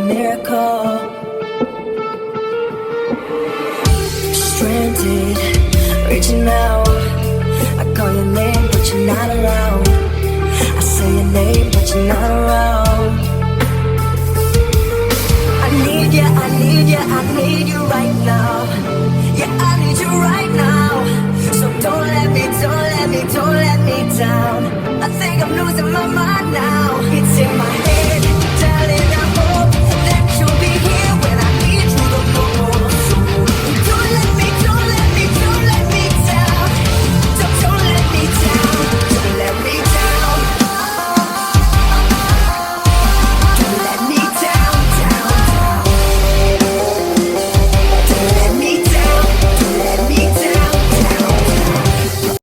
miracle. Stranded, reaching out. I call your name, but you're not around. I say your name, but you're not around. I need you, I need you, I need you right now.